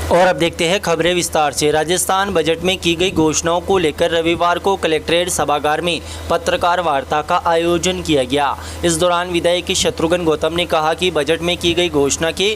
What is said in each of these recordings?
और अब देखते हैं खबरें विस्तार से। राजस्थान बजट में की गई घोषणाओं को लेकर रविवार को कलेक्ट्रेट सभागार में पत्रकार वार्ता का आयोजन किया गया। इस दौरान विधायक शत्रुघ्न गौतम ने कहा कि बजट में की गई घोषणा के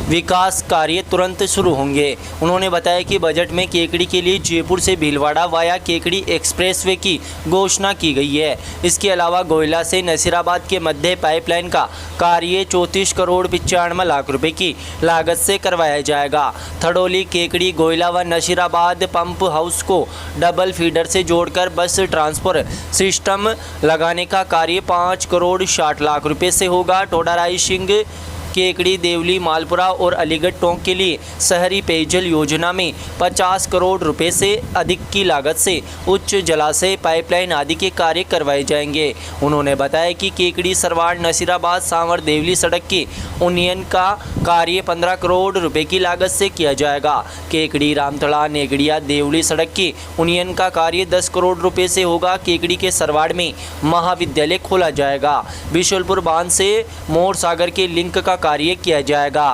विकास कार्य तुरंत शुरू होंगे। उन्होंने बताया कि बजट में केकड़ी के लिए जयपुर से भीलवाड़ा वाया केकड़ी एक्सप्रेसवे की घोषणा की गई है। इसके अलावा गोयला से नसीराबाद के मध्य पाइपलाइन का कार्य 34 करोड़ 95 लाख रुपए की लागत से करवाया जाएगा। थड़ोली केकड़ी गोयला व नसीराबाद पंप हाउस को डबल फीडर से जोड़कर बस ट्रांसफर सिस्टम लगाने का कार्य 5 करोड़ 60 लाख रुपए से होगा। टोडा रायसिंह केकड़ी देवली मालपुरा और अलीगढ़ टोंक के लिए शहरी पेयजल योजना में 50 करोड़ रुपए से अधिक की लागत से उच्च जलाशय पाइपलाइन आदि के कार्य करवाए जाएंगे। उन्होंने बताया कि केकड़ी सरवाड़ नसीराबाद सांवर देवली सड़क के उन्नयन का कार्य 15 करोड़ रुपए की लागत से किया जाएगा। केकड़ी रामतड़ा नेगड़िया देवली सड़क के उन्नयन का कार्य 10 करोड़ रुपए से होगा। केकड़ी के सरवाड़ में महाविद्यालय खोला जाएगा। बिशुलपुर बांध से मोर सागर के लिंक का कार्य किया जाएगा।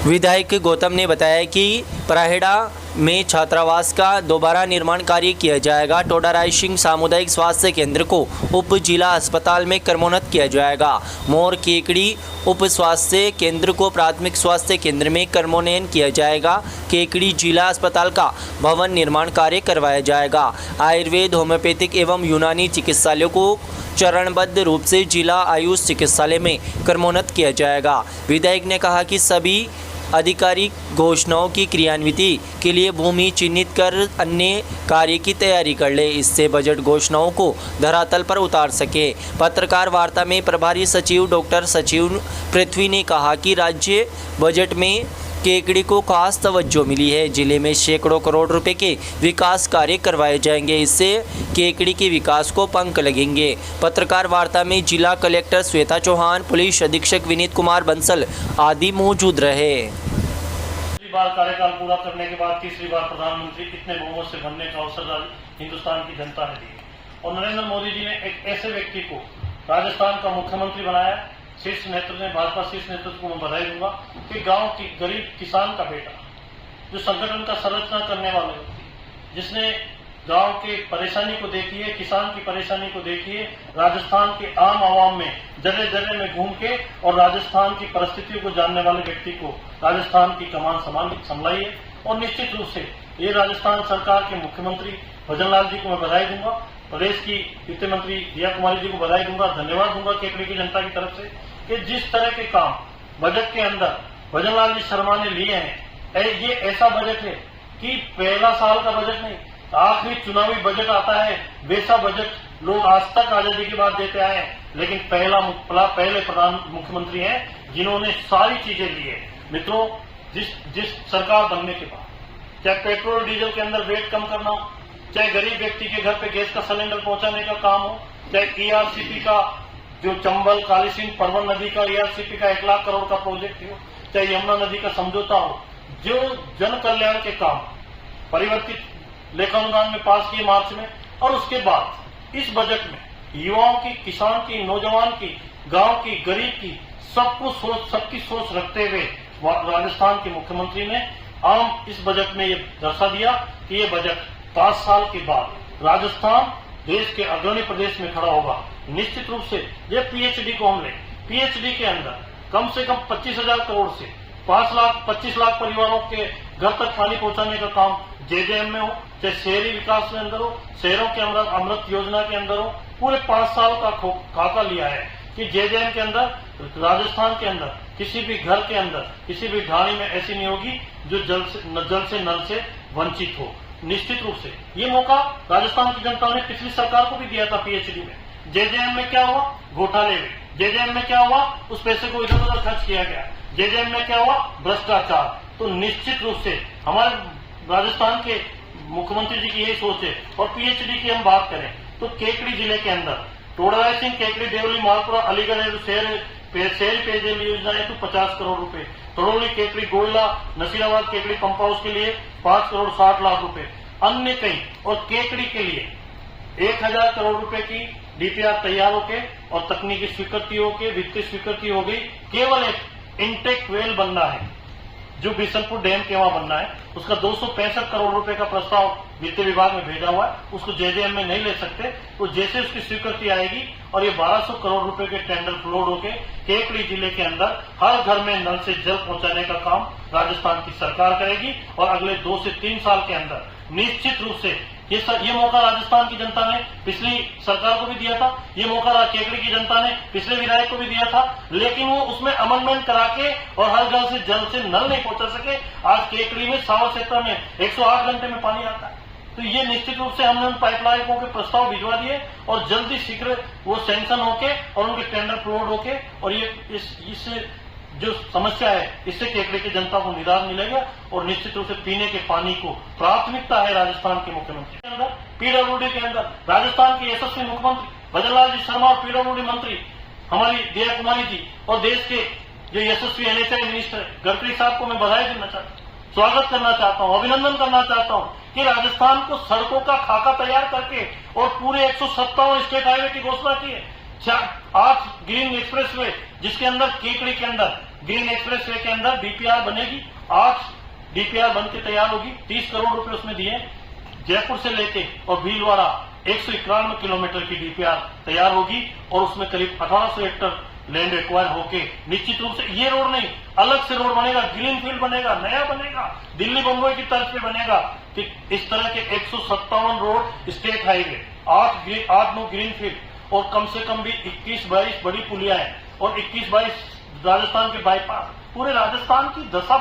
विधायक गौतम ने बताया कि पराहेड़ा में छात्रावास का दोबारा निर्माण कार्य किया जाएगा। टोडा रायसिंह सामुदायिक स्वास्थ्य केंद्र को उप जिला अस्पताल में क्रमोन्नत किया जाएगा। मोर केकड़ी उप स्वास्थ्य केंद्र को प्राथमिक स्वास्थ्य केंद्र में क्रमोन्नयन किया जाएगा। केकड़ी जिला अस्पताल का भवन निर्माण कार्य करवाया जाएगा। आयुर्वेद होम्योपैथिक एवं यूनानी चिकित्सालयों को चरणबद्ध रूप से जिला आयुष चिकित्सालय में क्रमोन्नत किया जाएगा। विधायक ने कहा कि सभी आधिकारिक घोषणाओं की क्रियान्विति के लिए भूमि चिन्हित कर अन्य कार्य की तैयारी कर ले, इससे बजट घोषणाओं को धरातल पर उतार सके। पत्रकार वार्ता में प्रभारी सचिव डॉक्टर सचिव पृथ्वी ने कहा कि राज्य बजट में केकड़ी को खास तवज्जो मिली है। जिले में सैकड़ों करोड़ रुपए के विकास कार्य करवाए जाएंगे, इससे केकड़ी के विकास को पंख लगेंगे। पत्रकार वार्ता में जिला कलेक्टर श्वेता चौहान, पुलिस अधीक्षक विनीत कुमार बंसल आदि मौजूद रहे। तीसरी बार कार्यकाल पूरा करने के बाद तीसरी बार प्रधानमंत्री इतने बहुमत से बनने का अवसर हिंदुस्तान की जनता ने दी और नरेंद्र मोदी जी ने एक ऐसे व्यक्ति को राजस्थान का मुख्यमंत्री बनाया। शीर्ष नेतृत्व ने भाजपा शीर्ष नेतृत्व को मैं बधाई दूंगा कि गांव की गरीब किसान का बेटा जो संगठन का संरचना करने वाले व्यक्ति, जिसने गांव के परेशानी को देखी है, किसान की परेशानी को देखी है, राजस्थान के आम आवाम में जगह जगह में घूम के और राजस्थान की परिस्थितियों को जानने वाले व्यक्ति को राजस्थान की कमान संभाली है। और निश्चित रूप से ये राजस्थान सरकार के मुख्यमंत्री भजनलाल जी को मैं बधाई दूंगा, प्रदेश की वित्त मंत्री दिया कुमारी जी को बधाई दूंगा, धन्यवाद दूंगा केकड़ी की जनता की तरफ से कि जिस तरह के काम बजट के अंदर भजनलाल जी शर्मा ने लिए हैं। ये ऐसा बजट है कि पहला साल का बजट नहीं, आखिरी चुनावी बजट आता है वैसा बजट लोग आज तक आजादी की बात देते आए हैं, लेकिन पहले प्रधान मुख्यमंत्री हैं जिन्होंने सारी चीजें ली है। मित्रों, जिस सरकार बनने के बाद चाहे पेट्रोल डीजल के अंदर वेट कम करना हो, चाहे गरीब व्यक्ति के घर पे गैस का सिलेंडर पहुंचाने का काम हो, चाहे ईआरसीपी का जो चंबल काली सिंह परवन नदी का ईआरसीपी का 1 लाख करोड़ का प्रोजेक्ट हो, चाहे यमुना नदी का समझौता हो, जो जन कल्याण के काम परिवर्तित लेखानुदान में पास किए मार्च में, और उसके बाद इस बजट में युवाओं की, किसान की, नौजवान की, गांव की, गरीब की सबकी सोच रखते हुए राजस्थान के मुख्यमंत्री ने इस बजट में ये दर्शा दिया कि ये बजट 5 साल के बाद राजस्थान देश के अग्रणी प्रदेश में खड़ा होगा। निश्चित रूप से ये पीएचडी को हम ले, पीएचडी के अंदर कम से कम 25,000 करोड़ से 25 लाख परिवारों के घर तक पानी पहुंचाने का काम जेजेएम में हो, चाहे शहरी विकास में अंदर हो, शहरों के अमृत योजना के अंदर हो, पूरे 5 साल का खाका लिया है कि जेजेएम के अंदर राजस्थान के अंदर किसी भी घर के अंदर किसी भी ढाणी में ऐसी नहीं होगी जो जल से नल से वंचित हो। निश्चित रूप से ये मौका राजस्थान की जनता ने पिछली सरकार को भी दिया था। पीएचडी में जेजेएम में क्या हुआ, घोटाले में, जेजेएम में क्या हुआ, उस पैसे को इधर उधर खर्च किया गया, जेजेएम में क्या हुआ, भ्रष्टाचार। तो निश्चित रूप से हमारे राजस्थान के मुख्यमंत्री जी की यही सोच है। और पीएचडी की हम बात करें तो केकड़ी जिले के अंदर टोडा रायसिंह केकड़ी देवली मालपुरा अलीगढ़ शहरी पेयजल योजना है तो 50 करोड़ रुपए, तड़ोली केकड़ी गोयला नसीराबाद केकड़ी पंप हाउस के लिए 5 करोड़ 60 लाख रुपए, अन्य कई, और केकड़ी के लिए 1000 करोड़ रुपए की डीपीआर तैयार होके और तकनीकी स्वीकृति होके वित्तीय स्वीकृति हो गई। केवल एक इंटेक वेल बनना है जो बिशनपुर डैम के वहां बनना है, उसका 265 करोड़ रुपए का प्रस्ताव वित्त विभाग में भेजा हुआ है। उसको जेजेएम में नहीं ले सकते, तो जैसे उसकी स्वीकृति आएगी और ये 1200 करोड़ रुपए के टेंडर फ्लोट होके केकड़ी जिले के अंदर हर घर में नल से जल पहुंचाने का काम राजस्थान की सरकार करेगी। और अगले 2 से 3 साल के अंदर निश्चित रूप से ये मौका राजस्थान की जनता ने पिछली सरकार को भी दिया था, ये मौका केकड़ी की जनता ने पिछले विधायक को भी दिया था, लेकिन वो उसमें अमेंडमेंट करा के और हर घर से जल से नल नहीं पहुंचा सके। आज केकड़ी में सावर क्षेत्र में 108 घंटे में पानी आता है। तो ये निश्चित रूप से हमने उन पाइपलाइनों के प्रस्ताव भिजवा दिए और जल्दी शीघ्र वो सैंक्शन होके और उनके टेंडर फ्लोट होके, और ये इससे जो समस्या है इससे केकड़ी की जनता को निदान मिलेगा। और निश्चित रूप से पीने के पानी को प्राथमिकता है राजस्थान के मुख्यमंत्री के अंदर, पीडब्ल्यूडी के अंदर। राजस्थान के यशस्वी मुख्यमंत्री भजनलाल जी शर्मा और पीडब्ल्यूडी मंत्री हमारी दिया कुमारी जी और देश के जो यशस्वी NHAI मिनिस्टर गडकरी साहब को मैं बधाई देना चाहता हूँ, स्वागत करना चाहता हूँ, अभिनंदन करना चाहता हूँ कि राजस्थान को सड़कों का खाका तैयार करके और पूरे 157 स्टेट हाईवे की घोषणा की है। 8 ग्रीन एक्सप्रेसवे, जिसके अंदर केकड़ी के अंदर ग्रीन एक्सप्रेसवे के अंदर DPR बनेगी, 8 DPR बन के तैयार होगी। 30 करोड़ रुपए उसमें दिए। जयपुर से लेके और भीलवाड़ा 191 किलोमीटर की DPR तैयार होगी और उसमें करीब 1800 हेक्टर लैंड एक्वायर होके निश्चित रूप से ये रोड नहीं, अलग से रोड बनेगा, ग्रीन फील्ड बनेगा, नया बनेगा, दिल्ली बम्बई की तर्ज पे बनेगा। कि इस तरह के 157 road state highway, 8 green field और कम से कम भी 21-22 बड़ी पुलिया है और 21-22 राजस्थान के बाईपास, पूरे राजस्थान की दिशा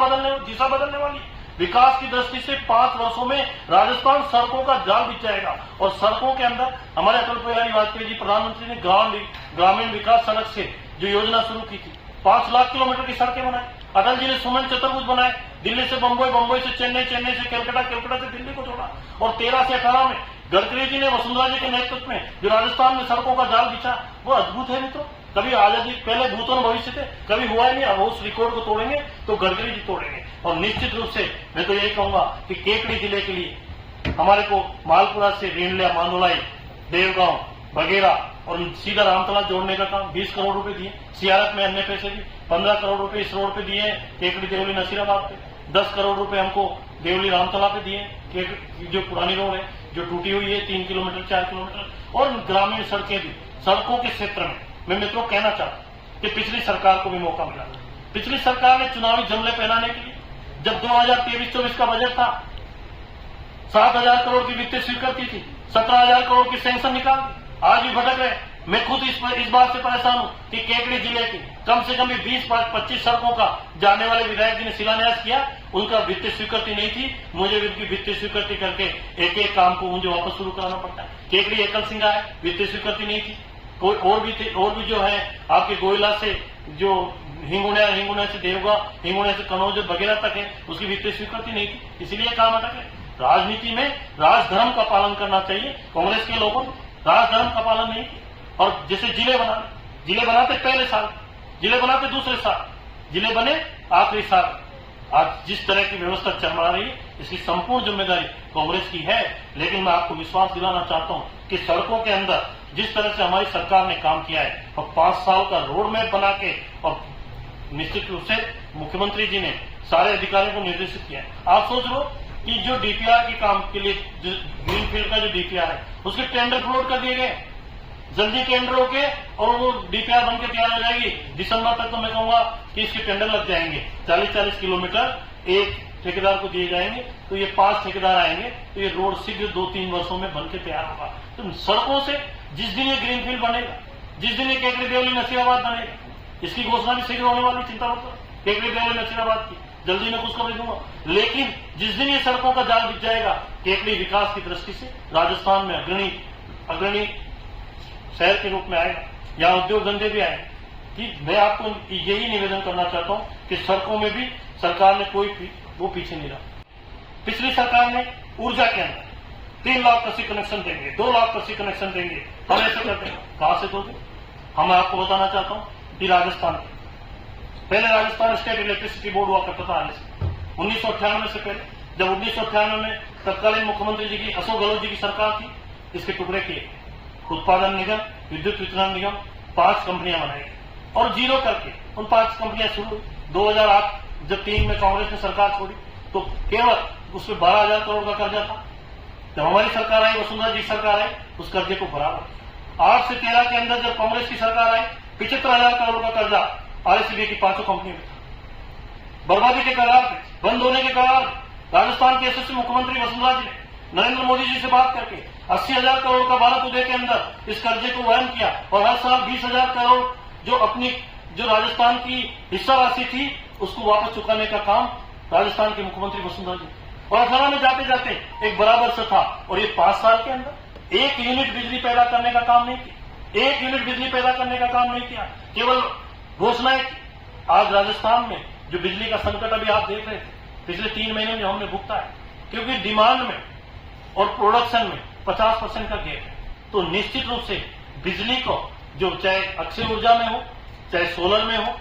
बदलने वाली विकास की दृष्टि से 5 वर्षों में राजस्थान सड़कों का जाल बिछ जाएगा। और सड़कों के अंदर हमारे अटल बिहारी वाजपेयी जी प्रधानमंत्री ने ग्रामीण विकास सड़क से जो योजना शुरू की थी, 5 लाख किलोमीटर की सड़कें बनाई। अटल जी ने सुमन चतुर्भुज बनाए, दिल्ली से बंबई, बंबई से चेन्नई, चेन्नई से कलकत्ता, कलकत्ता से दिल्ली को जोड़ा। और 13 से 18 में गडकरी जी ने वसुंधरा जी के नेतृत्व में जो राजस्थान में सड़कों का जाल बिछा, वो अद्भुत है मित्रों। कभी आजादी पहले भूतों भविष्य थे, कभी हुआ ही नहीं। अब उस रिकॉर्ड को तोड़ेंगे तो गडकरी जी तोड़ेंगे। और निश्चित रूप से मैं तो यही कहूंगा कि केकड़ी जिले के लिए हमारे को मालपुरा से रेंडलिया, मांदोलाई, देवगांव, बघेरा और सीधा रामतला जोड़ने का काम 20 करोड़ रुपए दिए। सियारत में अन्य पैसे भी 15 करोड़ रुपए इस रोड पे दिए, केकड़ी देवली नसीराबाद पे 10 करोड़ रुपए हमको देवली रामतला पे दिए, जो पुरानी रोड है जो टूटी हुई है 3 किलोमीटर 4 किलोमीटर। और ग्रामीण सड़कें भी, सड़कों के क्षेत्र में मैं मित्रों कहना चाहता हूं कि पिछली सरकार को भी मौका मिला। पिछली सरकार ने चुनावी जमले पहनाने के लिए जब 2023-24 का बजट था, 7,000 करोड़ की वित्तीय स्वीकृति थी, 17,000 करोड़ की सैंक्शन निकाल दी। आज भी भटक रहे। मैं खुद इस बात से परेशान हूं कि केकड़ी जिले की कम से कम 20-25 सड़कों का जाने वाले विधायक जी ने शिलान्यास किया, उनका वित्तीय स्वीकृति नहीं थी। मुझे उनकी वित्तीय स्वीकृति करके एक काम को मुझे वापस शुरू कराना पड़ता है। केकड़ी एकल सिंगा है, वित्तीय स्वीकृति नहीं थी। कोई और भी जो है आपके गोयला से जो हिंगुनिया से देवगा, हिंगुनिया से कनौज वगैरह तक है, उसकी वित्तीय स्वीकृति नहीं थी, इसीलिए काम अटक है। राजनीति में राजधर्म का पालन करना चाहिए। कांग्रेस के लोगों ने राजधर्म का पालन नहीं किया। और जैसे जिले बनाते पहले साल, जिले बनाते दूसरे साल, जिले बने आखिरी साल। आज जिस तरह की व्यवस्था चरमरा रही है, इसकी संपूर्ण जिम्मेदारी कांग्रेस की है। लेकिन मैं आपको विश्वास दिलाना चाहता हूं कि सड़कों के अंदर जिस तरह से हमारी सरकार ने काम किया है और 5 साल का रोड मैप बना के, और निश्चित रूप से मुख्यमंत्री जी ने सारे अधिकारियों को निर्देशित किया है। आप सोच लो कि जो DPR के काम के लिए ग्रीन फील्ड का जो DPR है, उसके टेंडर फ्लोट कर दिए गए, जल्दी टेंडर होके और वो DPR बन के तैयार हो जाएगी। दिसंबर तक तो मैं कहूंगा कि इसके टेंडर लग जाएंगे। 40-40 किलोमीटर एक ठेकेदार को दिए जाएंगे, तो ये 5 ठेकेदार आएंगे, तो ये रोड शीघ्र 2-3 वर्षों में बन के तैयार होगा। तो सड़कों से जिस दिन ये ग्रीन फील्ड बनेगा, जिस दिन ये केकड़ी देवली नसीराबाद बनेगा, इसकी घोषणा भी शीघ्र होने वाली, चिंता मत करो। केकड़ी देवली नसीराबाद की जल्दी मैं खुशखबरी दूंगा। लेकिन जिस दिन ये सड़कों का जाल बिछ जाएगा, केकड़ी विकास की दृष्टि से राजस्थान में अग्रणी शहर के रूप में आएगा, यहाँ उद्योग धंधे भी आएंगे। कि मैं आपको यही निवेदन करना चाहता हूं कि सड़कों में भी सरकार ने कोई वो पीछे नहीं रहा। पिछली सरकार ने ऊर्जा के अंदर 3 लाख कृषि कनेक्शन देंगे, 2 लाख कृषि कनेक्शन देंगे, हम ऐसे करते हैं। कहां से दोगे? हम आपको बताना चाहता हूं कि राजस्थान पहले राजस्थान स्टेट इलेक्ट्रिसिटी बोर्ड हुआ करता था आने से 1998 से पहले। जब 1998 में तत्कालीन मुख्यमंत्री जी की अशोक गहलोत जी की सरकार थी, इसके टुकड़े किए, उत्पादन निगम, विद्युत वितरण निगम, 5 कंपनियां बनाई और जीरो करके उन 5 कंपनियां शुरू 2008 जब 3 में कांग्रेस ने सरकार छोड़ी तो केवल उसमें 12,000 करोड़ का कर्जा था। जब हमारी सरकार आई, वसुंधरा जी सरकार आई, उस कर्जे को बराबर 8 से 13 के अंदर जब कांग्रेस की सरकार आई 75,000 करोड़ का कर्जा आरएसबी की 5 कंपनी में था। बर्बादी के कगार पे, बंद होने के कगार पे राजस्थान के यशस्वी मुख्यमंत्री वसुंधरा जी ने नरेंद्र मोदी जी से बात करके 80,000 करोड़ का भारत उदय के अंदर इस कर्जे को वहन किया और हर साल 20,000 करोड़ जो राजस्थान की हिस्सा राशि थी उसको वापस चुकाने का काम राजस्थान के मुख्यमंत्री वसुंधरा जी। और 18 में जाते जाते एक बराबर से था और ये 5 साल के अंदर 1 यूनिट बिजली पैदा करने का काम नहीं किया, 1 यूनिट बिजली पैदा करने का काम नहीं किया, केवल घोषणाएं की। आज राजस्थान में जो बिजली का संकट अभी आप देख रहे थे, पिछले 3 महीने में हमने भुगता है, क्योंकि डिमांड में और प्रोडक्शन में 50% का गैप है। तो निश्चित रूप से बिजली को जो चाहे अक्षय ऊर्जा में हो, चाहे सोलर में हो,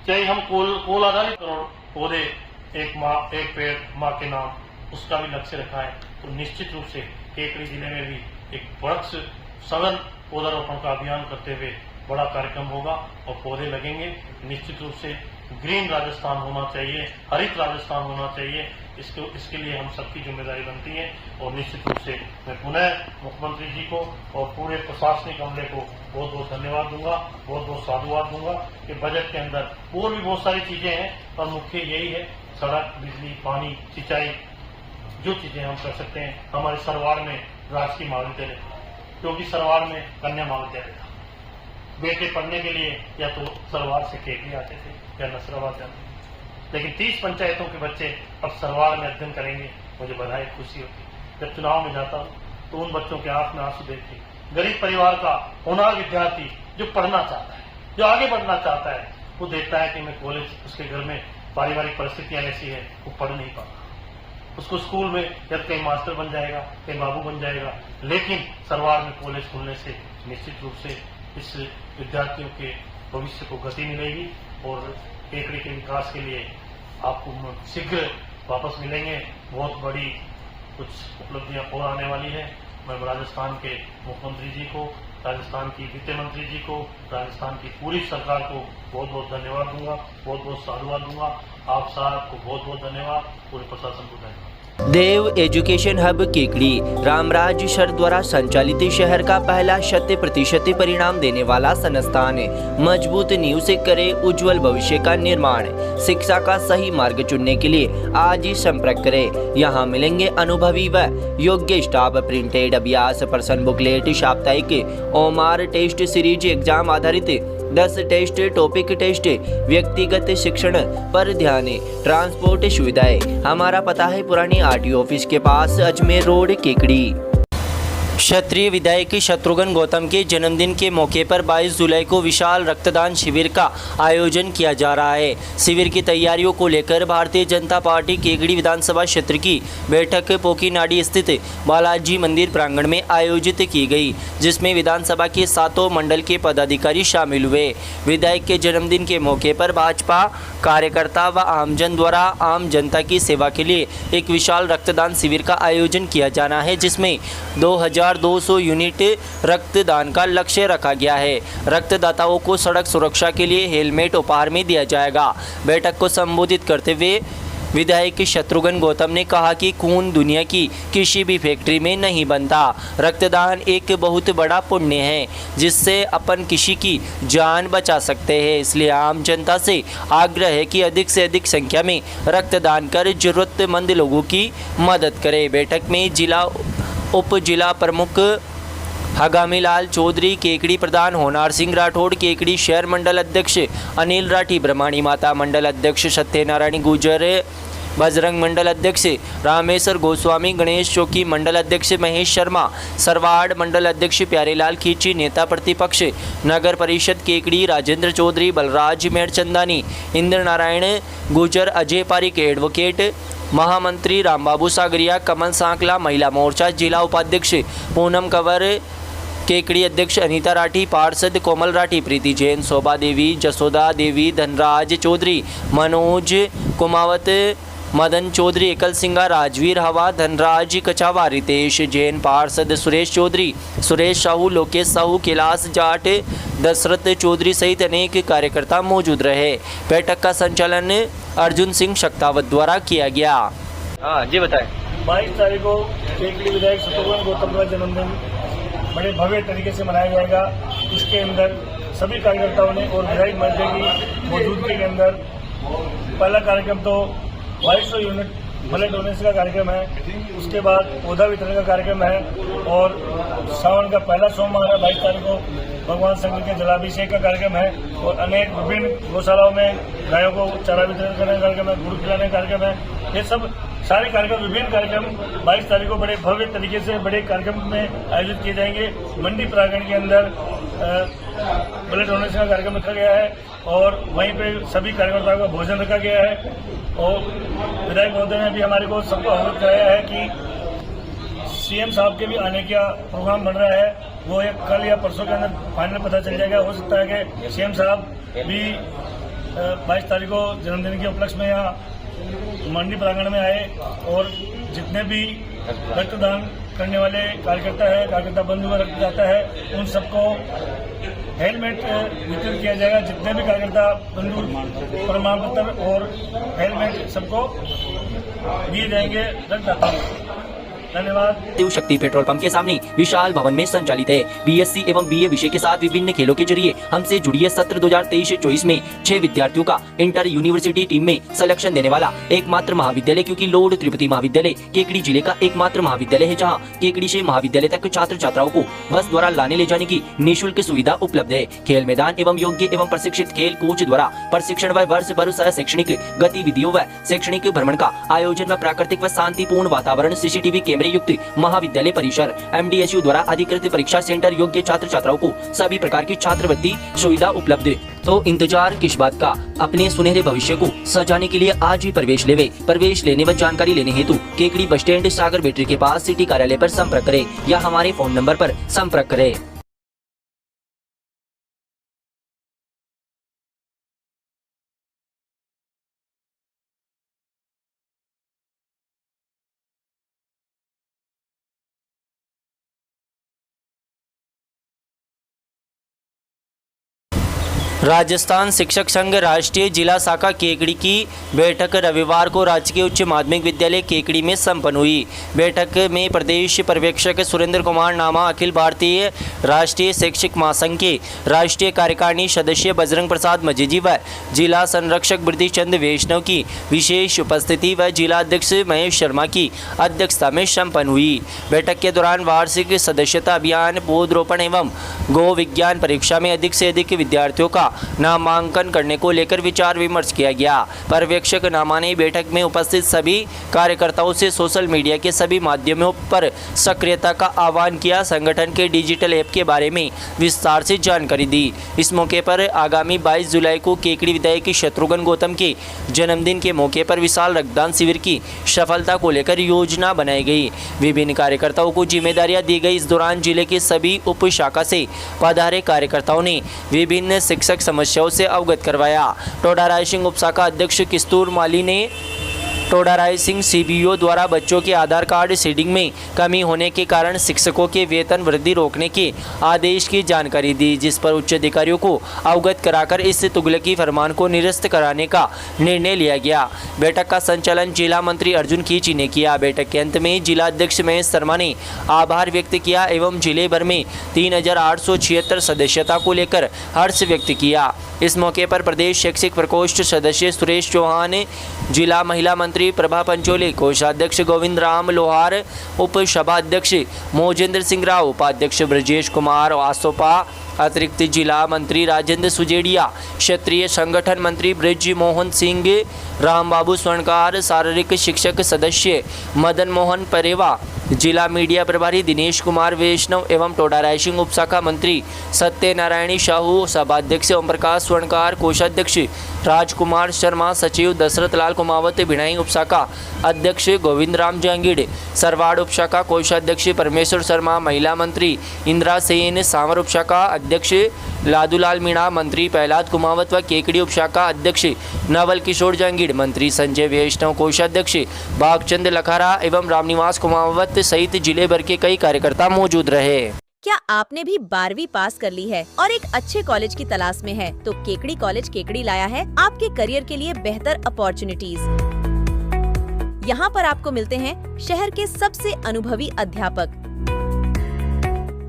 चाहे हम कोल आधारित करोड़ पौधे एक पेड़ माँ के नाम, उसका भी लक्ष्य रखा है। तो निश्चित रूप से केकड़ी जिले में भी एक वृक्ष सघन पौधारोपण का अभियान करते हुए बड़ा कार्यक्रम होगा और पौधे लगेंगे। निश्चित रूप से ग्रीन राजस्थान होना चाहिए, हरित राजस्थान होना चाहिए। इसके लिए हम सबकी जिम्मेदारी बनती है और निश्चित रूप से मैं पुनः मुख्यमंत्री जी को और पूरे प्रशासनिक अमले को बहुत बहुत धन्यवाद दूंगा, बहुत बहुत साधुवाद दूंगा कि बजट के अंदर और भी बहुत सारी चीजें हैं पर मुख्य यही है सड़क, बिजली, पानी, सिंचाई, जो चीजें हम कर सकते हैं। हमारे सरवार में राजकीय महाविद्यालय, क्योंकि सरवार में कन्या महाविद्यालय था, बेटे पढ़ने के लिए या तो सरवार से केकड़ी आते थे या नसराबाद जाते थे, लेकिन 30 पंचायतों के बच्चे अब सरवार में अध्ययन करेंगे। मुझे बधाई, खुशी होती। जब चुनाव में जाता हूँ तो उन बच्चों के आंख में आंसू देखते, गरीब परिवार का होनहार विद्यार्थी जो पढ़ना चाहता है, जो आगे बढ़ना चाहता है, वो देखता है कि मैं कॉलेज, उसके घर में पारिवारिक परिस्थितियां ऐसी है वो पढ़ नहीं पाता, उसको स्कूल में या कहीं मास्टर बन जाएगा, कहीं बाबू बन जाएगा। लेकिन सरवार में कॉलेज खुलने से निश्चित रूप से इस विद्यार्थियों के भविष्य को गति मिलेगी और केकड़ी के विकास के लिए आपको शीघ्र वापस मिलेंगे। बहुत बड़ी कुछ उपलब्धियां और आने वाली है। मैं राजस्थान के मुख्यमंत्री जी को, राजस्थान की वित्त मंत्री जी को, राजस्थान की पूरी सरकार को बहुत बहुत धन्यवाद दूंगा, बहुत बहुत साधुवाद दूंगा। आप साहब को बहुत बहुत धन्यवाद, पूरे प्रशासन को धन्यवाद। Dev education hub Kekri Ramraj sir द्वारा संचालित शहर का पहला 100% परिणाम देने वाला संस्थान मजबूत नींव से करे उज्जवल भविष्य का निर्माण। शिक्षा का सही मार्ग चुनने के लिए आज ही संपर्क करें। यहाँ मिलेंगे अनुभवी व योग्य स्टाफ, प्रिंटेड अभ्यास, पर्सन बुकलेट, साप्ताहिक ओमार टेस्ट सीरीज, एग्जाम आधारित 10 टेस्ट, टॉपिक टेस्ट, व्यक्तिगत शिक्षण पर ध्यान, ट्रांसपोर्ट सुविधाएं। हमारा पता है पुरानी आरटीओ ऑफिस के पास, अजमेर रोड, केकड़ी। क्षत्रिय विधायक शत्रुघ्न गौतम के जन्मदिन के मौके पर 22 जुलाई को विशाल रक्तदान शिविर का आयोजन किया जा रहा है। शिविर की तैयारियों को लेकर भारतीय जनता पार्टी केकड़ी विधानसभा क्षेत्र की बैठक पोकीनाडी स्थित बालाजी मंदिर प्रांगण में आयोजित की गई, जिसमें विधानसभा के 7 मंडल के पदाधिकारी शामिल हुए। विधायक के जन्मदिन के मौके पर भाजपा कार्यकर्ता व आमजन द्वारा आम जनता की सेवा के लिए एक विशाल रक्तदान शिविर का आयोजन किया जाना है, जिसमें 2200 यूनिट रक्तदान का लक्ष्य रखा गया है। रक्तदाताओं को सड़क सुरक्षा के लिए हेलमेट उपहार में दिया जाएगा। बैठक को संबोधित करते हुए विधायक शत्रुघ्न गौतम ने कहा कि खून दुनिया की किसी भी फैक्ट्री में नहीं बनता। रक्तदान एक बहुत बड़ा पुण्य है जिससे अपन किसी की जान बचा सकते हैं। इसलिए आम जनता से आग्रह है कि अधिक से अधिक संख्या में रक्तदान कर जरूरतमंद लोगों की मदद करें। बैठक में उप जिला प्रमुख हगामी लाल चौधरी, केकड़ी प्रधान होनार सिंह राठौड़, केकड़ी शहर मंडल अध्यक्ष अनिल राठी, ब्रह्माणी माता मंडल अध्यक्ष सत्यनारायण गुजर, बजरंग मंडल अध्यक्ष रामेश्वर गोस्वामी, गणेश चौकी मंडल अध्यक्ष महेश शर्मा, सरवाड़ मंडल अध्यक्ष प्यारेलाल खींची, नेता प्रतिपक्ष नगर परिषद केकड़ी राजेंद्र चौधरी, बलराज मेड़चंदानी, इंद्र नारायण गुजर, अजय पारिक एडवोकेट, महामंत्री रामबाबू सागरिया, कमल सांकला, महिला मोर्चा जिला उपाध्यक्ष पूनम कंवर, केकड़ी अध्यक्ष अनीता राठी, पार्षद कोमल राठी, प्रीति जैन, शोभा देवी, जसोदा देवी, धनराज चौधरी, मनोज कुमावत, मदन चौधरी, एकल सिंगा, राजवीर हवा, धनराज कचावा, रितेश जैन, पार्षद सुरेश चौधरी, सुरेश साहू, लोकेश साहू, कैलाश जाट, दशरथ चौधरी सहित अनेक कार्यकर्ता मौजूद रहे। बैठक का संचालन अर्जुन सिंह शक्तावत द्वारा किया गया। हाँ जी बताएं। 22 तारीख को केकड़ी विधायक शत्रुघ्न गौतम का जन्मदिन बड़े भव्य तरीके से मनाया जाएगा। इसके अंदर सभी कार्यकर्ताओं ने और विधायक महोदय की मौजूदगी के अंदर पहला कार्यक्रम तो 2200 यूनिट ब्लड डोनेशन का कार्यक्रम है, उसके बाद पौधा वितरण का कार्यक्रम है और सावन का पहला सोमवार है 22 तारीख को भगवान शंकर के जलाभिषेक का कार्यक्रम है और अनेक विभिन्न गौशालाओं में गायों को चारा वितरण करने का कार्यक्रम है, गुड़ खिलाने का कार्यक्रम है। ये सब सारे कार्यक्रम विभिन्न कार्यक्रम 22 तारीख को बड़े भव्य तरीके से बड़े कार्यक्रम में आयोजित किए जाएंगे। मंडी प्रांगण के अंदर ब्लड डोनेशन का कार्यक्रम रखा गया है और वहीं पे सभी कार्यकर्ताओं का भोजन रखा गया है और विधायक महोदय ने भी हमारे को सबको अवगत कराया है कि सीएम साहब के भी आने का प्रोग्राम बन रहा है। वो एक कल या परसों के अंदर फाइनल पता चल जाएगा। हो सकता है कि सीएम साहब भी 22 तारीख को जन्मदिन के उपलक्ष्य में यहाँ मंडी प्रांगण में आए और जितने भी रक्तदान करने वाले कार्यकर्ता बंधु का रक्त जाता है, उन सबको हेलमेट वितरित किया जाएगा। जितने भी कार्यकर्ता बंधु प्रमाण पत्र और हेलमेट सबको दिए जाएंगे रक्तदाता को। धन्यवाद। शिव शक्ति पेट्रोल पंप के सामने विशाल भवन में संचालित है। बीएससी एवं बीए विषय के साथ विभिन्न खेलों के जरिए हमसे जुड़िए। सत्र 2023-24 में 6 विद्यार्थियों का इंटर यूनिवर्सिटी टीम में सिलेक्शन देने वाला एकमात्र महाविद्यालय, क्योंकि लॉर्ड त्रिपुटी महाविद्यालय केकड़ी जिले का एकमात्र महाविद्यालय है जहां केकड़ी से महाविद्यालय तक छात्र छात्राओं को बस द्वारा लाने ले जाने की निःशुल्क सुविधा उपलब्ध है। खेल मैदान एवं योग्य एवं प्रशिक्षित खेल कोच द्वारा प्रशिक्षण व वर्ष भर सह शैक्षणिक गतिविधियों व शैक्षणिक भ्रमण का आयोजन व प्राकृतिक व शांतिपूर्ण वातावरण, सीसीटीवी कैमरे युक्त महाविद्यालय परिसर, एमडीएसयू द्वारा अधिकृत परीक्षा सेंटर, योग्य छात्र छात्राओं को सभी प्रकार की छात्रवृत्ति सुविधा उपलब्ध। तो इंतजार किस बात का, अपने सुनहरे भविष्य को सजाने के लिए आज ही प्रवेश लेवे। प्रवेश लेने व जानकारी लेने हेतु केकड़ी बस स्टैंड सागर बैटरी के पास सिटी कार्यालय पर संपर्क करें या हमारे फोन नंबर पर संपर्क करें। राजस्थान शिक्षक संघ राष्ट्रीय जिला शाखा केकड़ी की बैठक रविवार को राजकीय उच्च माध्यमिक विद्यालय केकड़ी में संपन्न हुई। बैठक में प्रदेश पर्यवेक्षक सुरेंद्र कुमार नामा, अखिल भारतीय राष्ट्रीय शैक्षिक महासंघ के राष्ट्रीय कार्यकारिणी सदस्य बजरंग प्रसाद मजेजी व जिला संरक्षक बृद्धिचंद वैष्णव की विशेष उपस्थिति व जिला अध्यक्ष महेश शर्मा की अध्यक्षता में संपन्न हुई। बैठक के दौरान वार्षिक सदस्यता अभियान, पौधरोपण एवं गो विज्ञान परीक्षा में अधिक से अधिक विद्यार्थियों का नामांकन करने को लेकर विचार विमर्श किया गया। पर्यवेक्षक नामा ने बैठक में उपस्थित सभी कार्यकर्ताओं से सोशल मीडिया के सभी माध्यमों पर सक्रियता का आह्वान किया। संगठन के डिजिटल ऐप के बारे में विस्तार से जानकारी दी। इस मौके पर आगामी 22 जुलाई को केकड़ी विधायक शत्रुघ्न गौतम के जन्मदिन के मौके पर विशाल रक्तदान शिविर की सफलता को लेकर योजना बनाई गई। विभिन्न कार्यकर्ताओं को जिम्मेदारियां दी गई। इस दौरान जिले के सभी उप शाखा से पधारे कार्यकर्ताओं ने विभिन्न शिक्षक समस्याओं से अवगत करवाया। टोडा रायसिंह उप शाखा अध्यक्ष किस्तूर माली ने टोडा रायसिंह सीबीओ द्वारा बच्चों के आधार कार्ड सीडिंग में कमी होने के कारण शिक्षकों के वेतन वृद्धि रोकने के आदेश की जानकारी दी, जिस पर उच्च अधिकारियों को अवगत कराकर इस तुगलकी फरमान को निरस्त कराने का निर्णय लिया गया। बैठक का संचालन जिला मंत्री अर्जुन खींची ने किया। बैठक के अंत में जिला अध्यक्ष महेश शर्मा ने आभार व्यक्त किया एवं जिले भर में 3876 सदस्यता को लेकर हर्ष व्यक्त किया। इस मौके पर प्रदेश शैक्षिक प्रकोष्ठ सदस्य सुरेश चौहान, जिला महिला मंत्री प्रभा पंचोली, कोषाध्यक्ष गोविंद राम लोहार, उप सभाध्यक्ष मोजेंद्र सिंह राव, उपाध्यक्ष ब्रजेश कुमार आसोपा, अतिरिक्त जिला मंत्री राजेंद्र सुजेड़िया, क्षेत्रीय संगठन मंत्री ब्रिज मोहन सिंह, रामबाबू स्वर्णकार, शारीरिक शिक्षक सदस्य मदन मोहन परेवा, जिला मीडिया प्रभारी दिनेश कुमार वैष्णव एवं टोडा रायसिंह उपशाखा मंत्री सत्यनारायणी साहू, सभाध्यक्ष ओम प्रकाश स्वर्णकार, कोषाध्यक्ष राजकुमार शर्मा, सचिव दशरथ लाल कुमावत, भिणाई उपशाखा अध्यक्ष गोविंद राम जहांगीर, सरवाड़ उपशाखा कोषाध्यक्ष परमेश्वर शर्मा, महिला मंत्री इंदिरा सेन, सांवर उपशाखा अध्यक्ष लादूलाल मीणा, मंत्री प्रहलाद कुमावत व केकड़ी उपशाखा अध्यक्ष नवल किशोर जहांगीर, मंत्री संजय वैष्णव, कोषाध्यक्ष भागचंद लखारा एवं रामनिवास कुमावत सहित जिले भर के कई कार्यकर्ता मौजूद रहे। क्या आपने भी 12वीं पास कर ली है और एक अच्छे कॉलेज की तलाश में है? तो केकड़ी कॉलेज केकड़ी लाया है आपके करियर के लिए बेहतर अपॉर्चुनिटीज। यहाँ पर आपको मिलते हैं शहर के सबसे अनुभवी अध्यापक,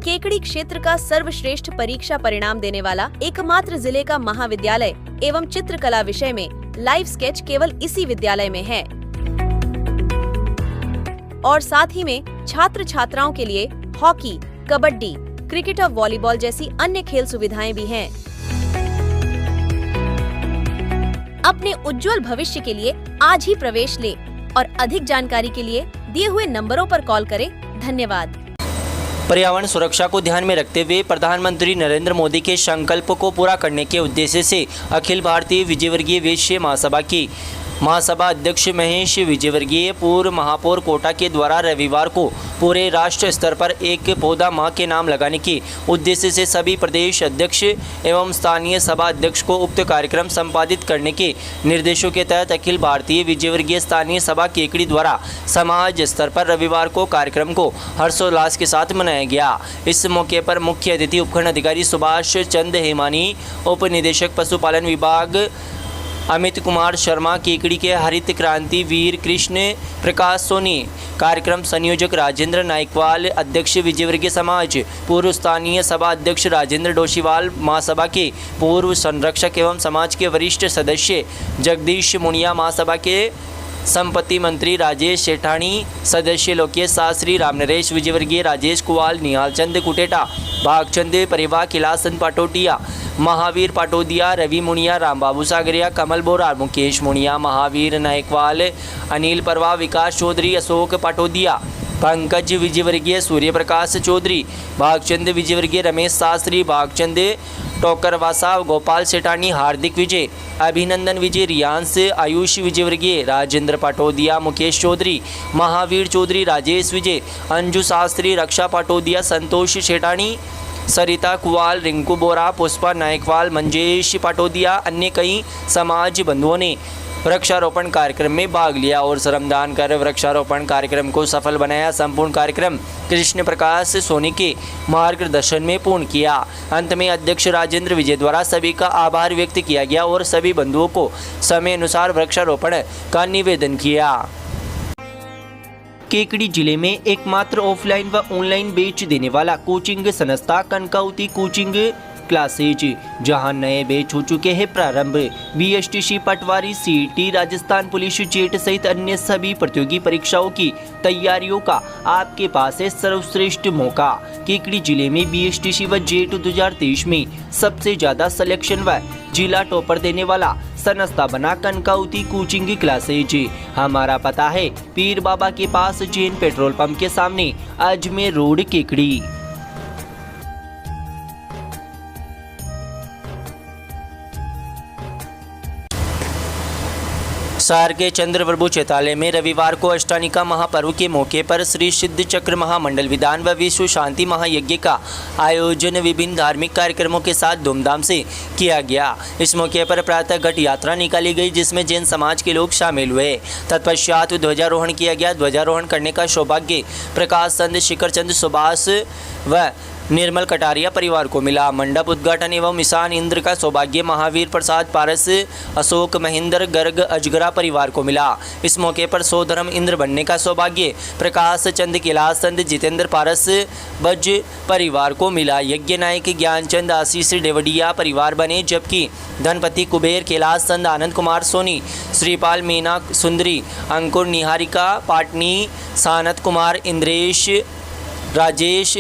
केकड़ी क्षेत्र का सर्वश्रेष्ठ परीक्षा परिणाम देने वाला एकमात्र जिले का महाविद्यालय एवं चित्रकला विषय में लाइव स्केच केवल इसी विद्यालय में है। और साथ ही में छात्र छात्राओं के लिए हॉकी, कबड्डी, क्रिकेट और वॉलीबॉल जैसी अन्य खेल सुविधाएं भी हैं। अपने उज्जवल भविष्य के लिए आज ही प्रवेश ले और अधिक जानकारी के लिए दिए हुए नंबरों पर कॉल करें। धन्यवाद। पर्यावरण सुरक्षा को ध्यान में रखते हुए प्रधानमंत्री नरेंद्र मोदी के संकल्प को पूरा करने के उद्देश्य से अखिल भारतीय विजयवर्गीय वैश्य महासभा की महासभा अध्यक्ष महेश विजयवर्गीय पूर्व महापौर कोटा के द्वारा रविवार को पूरे राष्ट्र स्तर पर एक पौधा मां के नाम लगाने के उद्देश्य से सभी प्रदेश अध्यक्ष एवं स्थानीय सभा अध्यक्ष को उक्त कार्यक्रम संपादित करने के निर्देशों के तहत अखिल भारतीय विजयवर्गीय स्थानीय सभा केकड़ी द्वारा समाज स्तर पर रविवार को कार्यक्रम को हर्षोल्लास के साथ मनाया गया। इस मौके पर मुख्य अतिथि उपखंड अधिकारी सुभाष चंद हेमानी, उप निदेशक पशुपालन विभाग अमित कुमार शर्मा, केकड़ी के हरित क्रांति वीर कृष्ण प्रकाश सोनी, कार्यक्रम संयोजक राजेंद्र नायकवाल, अध्यक्ष विजयवर्गीय समाज, पूर्व स्थानीय सभा अध्यक्ष राजेंद्र डोशीवाल, महासभा के पूर्व संरक्षक एवं समाज के वरिष्ठ सदस्य जगदीश मुनिया, महासभा के संपत्ति मंत्री राजेश सेठानी, सदस्य लोकेश शास्त्री, रामनरेश विजयवर्गीय, राजेश कुवाल, निहाल चंद कुटेटा, भागचंद परिवा, किलासन पाटोटिया, महावीर पाटोदिया, रवि मुनिया, रामबाबू सागरिया, कमल बोरा, मुकेश मुनिया, महावीर नायकवाल, अनिल परवा, विकास चौधरी, अशोक पाटोदिया, पंकज विजयवर्गीय, सूर्य प्रकाश चौधरी, भागचंद विजयवर्गीय, रमेश शास्त्री, भागचंद टोकरवासा, गोपाल सेठानी, हार्दिक विजय, अभिनंदन विजय, रियांश, आयुष विजयवर्गीय, राजेंद्र पाटोदिया, मुकेश चौधरी, महावीर चौधरी, राजेश विजय, अंजू शास्त्री, रक्षा पाटोदिया, संतोष सेठानी, सरिता कुवाल, रिंकू बोरा, पुष्पा नायकवाल, मंजेश पाटोदिया, अन्य कई समाज बंधुओं ने वृक्षारोपण कार्यक्रम में भाग लिया और श्रमदान कर वृक्षारोपण कार्यक्रम को सफल बनाया। संपूर्ण कार्यक्रम कृष्ण प्रकाश सोनी के मार्गदर्शन में पूर्ण किया। अंत में अध्यक्ष राजेंद्र विजय द्वारा सभी का आभार व्यक्त किया गया और सभी बंधुओं को समय अनुसार वृक्षारोपण का निवेदन किया। केकड़ी जिले में एकमात्र ऑफलाइन व ऑनलाइन बैच देने वाला कोचिंग संस्था कनकावती कोचिंग क्लासेज, जहां नए बैच हो चुके हैं प्रारंभ। बीएसटीसी, पटवारी, सीईटी, राजस्थान पुलिस जेट सहित अन्य सभी प्रतियोगी परीक्षाओं की तैयारियों का आपके पास है सर्वश्रेष्ठ मौका। केकड़ी जिले में बीएसटीसी व जेट 2023 में सबसे ज्यादा सिलेक्शन व जिला टॉपर देने वाला संस्था बना कनकावती कोचिंग क्लासेज। हमारा पता है पीर बाबा के पास, जैन पेट्रोल पंप के सामने, अजमेर रोड, केकड़ी। शहर के चंद्रप्रभु चैतालय में रविवार को अष्टानिका महापर्व के मौके पर श्री सिद्ध चक्र महामंडल विधान व विश्व शांति महायज्ञ का आयोजन विभिन्न धार्मिक कार्यक्रमों के साथ धूमधाम से किया गया। इस मौके पर प्रातः घट यात्रा निकाली गई जिसमें जैन समाज के लोग शामिल हुए। तत्पश्चात ध्वजारोहण किया गया। ध्वजारोहण करने का सौभाग्य प्रकाश चंद, शिखर चंद, सुभाष व निर्मल कटारिया परिवार को मिला। मंडप उद्घाटन एवं ईशान इंद्र का सौभाग्य महावीर प्रसाद पारस, अशोक महेंद्र गर्ग अजगरा परिवार को मिला। इस मौके पर सौधर्म इंद्र बनने का सौभाग्य प्रकाश चंद, कैलाश चंद, जितेंद्र पारस बज परिवार को मिला। यज्ञ नायक ज्ञानचंद आशीष डेवडिया परिवार बने, जबकि धनपति कुबेर कैलाश चंद, आनंद कुमार सोनी, श्रीपाल मीना सुंदरी, अंकुर निहारिका पाटनी, सानत कुमार, इंद्रेश, राजेश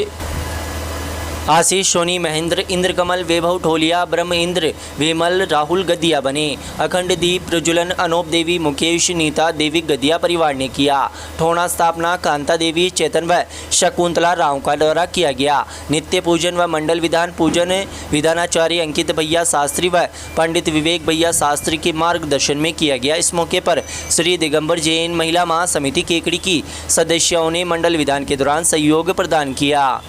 आशीष सोनी, महेंद्र, इंद्रकमल, वैभव ढोलिया, ब्रह्म इंद्र, विमल, राहुल गदिया बने। अखंड दीप प्रज्वलन अनोप देवी, मुकेश, नीता देवी गदिया परिवार ने किया। ठोना स्थापना कांता देवी, चेतन व शकुंतला राव का द्वारा किया गया। नित्य पूजन व मंडल विधान पूजन विधानाचार्य अंकित भैया शास्त्री व पंडित विवेक भैया शास्त्री के मार्गदर्शन में किया गया। इस मौके पर श्री दिगंबर जैन महिला महासमिति केकड़ी की सदस्यों ने मंडल विधान के दौरान सहयोग प्रदान किया।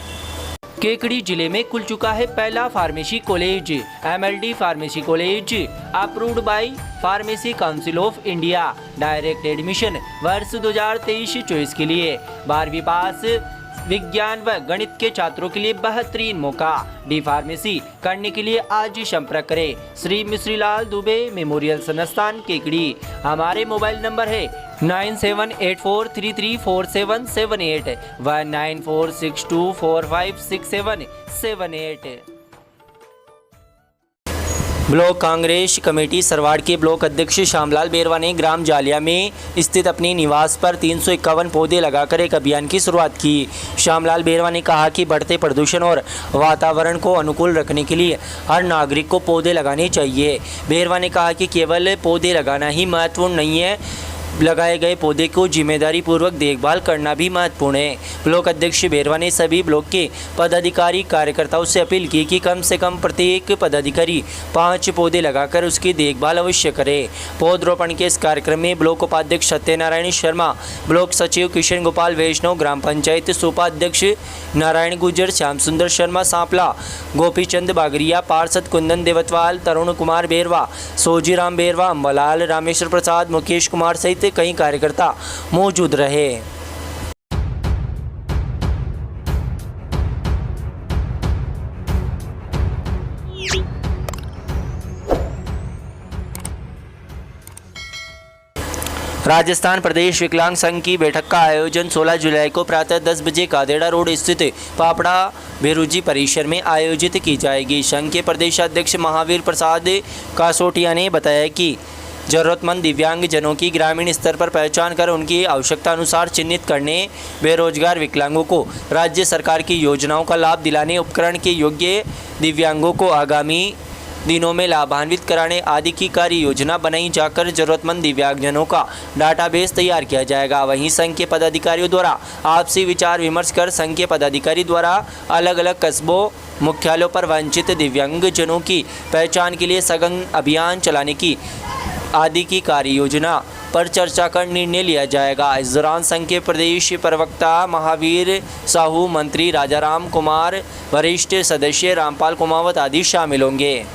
केकड़ी जिले में खुल चुका है पहला pharmacy college. MLD pharmacy college approved by pharmacy council of India. Direct admission वर्ष 2023-24 के लिए 12वीं पास विज्ञान व गणित के छात्रों के लिए बेहतरीन मौका। डी फार्मेसी करने के लिए आज ही संपर्क करें श्री मिश्रीलाल दुबे मेमोरियल संस्थान केकड़ी। हमारे मोबाइल नंबर है 9784334778 व 9462456778। ब्लॉक कांग्रेस कमेटी सरवाड़ के ब्लॉक अध्यक्ष श्यामलाल बेरवा ने ग्राम जालिया में स्थित अपने निवास पर 351 पौधे लगाकर एक अभियान की शुरुआत की। श्यामलाल बेरवा ने कहा कि बढ़ते प्रदूषण और वातावरण को अनुकूल रखने के लिए हर नागरिक को पौधे लगाने चाहिए। बेरवा ने कहा कि केवल पौधे लगाना ही महत्वपूर्ण नहीं है, लगाए गए पौधे को जिम्मेदारी पूर्वक देखभाल करना भी महत्वपूर्ण है। ब्लॉक अध्यक्ष बेरवा ने सभी ब्लॉक के पदाधिकारी कार्यकर्ताओं से अपील की कि कम से कम प्रत्येक पदाधिकारी 5 पौधे लगाकर उसकी देखभाल अवश्य करे। पौधरोपण के इस कार्यक्रम में ब्लॉक उपाध्यक्ष सत्यनारायण शर्मा, ब्लॉक सचिव किशन गोपाल वैष्णव, ग्राम पंचायत उपाध्यक्ष नारायण गुजर, श्याम सुंदर शर्मा सांपला, गोपीचंद बागरिया, पार्षद कुंदन देवतवाल, तरुण कुमार बेरवा, सोजीराम बेरवा, अम्बालाल, रामेश्वर प्रसाद, मुकेश कुमार सहित कई कार्यकर्ता मौजूद रहे। राजस्थान प्रदेश विकलांग संघ की बैठक का आयोजन 16 जुलाई को प्रातः 10 बजे कादेड़ा रोड स्थित पापड़ा बेरुजी परिसर में आयोजित की जाएगी। संघ के प्रदेशाध्यक्ष महावीर प्रसाद कासोटिया ने बताया कि जरूरतमंद दिव्यांग जनों की ग्रामीण स्तर पर पहचान कर उनकी आवश्यकता अनुसार चिन्हित करने, बेरोजगार विकलांगों को राज्य सरकार की योजनाओं का लाभ दिलाने, उपकरण के योग्य दिव्यांगों को आगामी दिनों में लाभान्वित कराने आदि की कार्य योजना बनाई जाकर जरूरतमंद दिव्यांगजनों का डाटाबेस तैयार किया जाएगा। वहीं संघ के पदाधिकारियों द्वारा आपसी विचार विमर्श कर संघ के पदाधिकारी द्वारा अलग अलग कस्बों मुख्यालयों पर वंचित दिव्यांगजनों की पहचान के लिए सघन अभियान चलाने की आदि की कार्य योजना पर चर्चा कर निर्णय लिया जाएगा। इस दौरान संघ के प्रदेश प्रवक्ता महावीर साहू, मंत्री राजाराम कुमार, वरिष्ठ सदस्य रामपाल कुमावत आदि शामिल होंगे।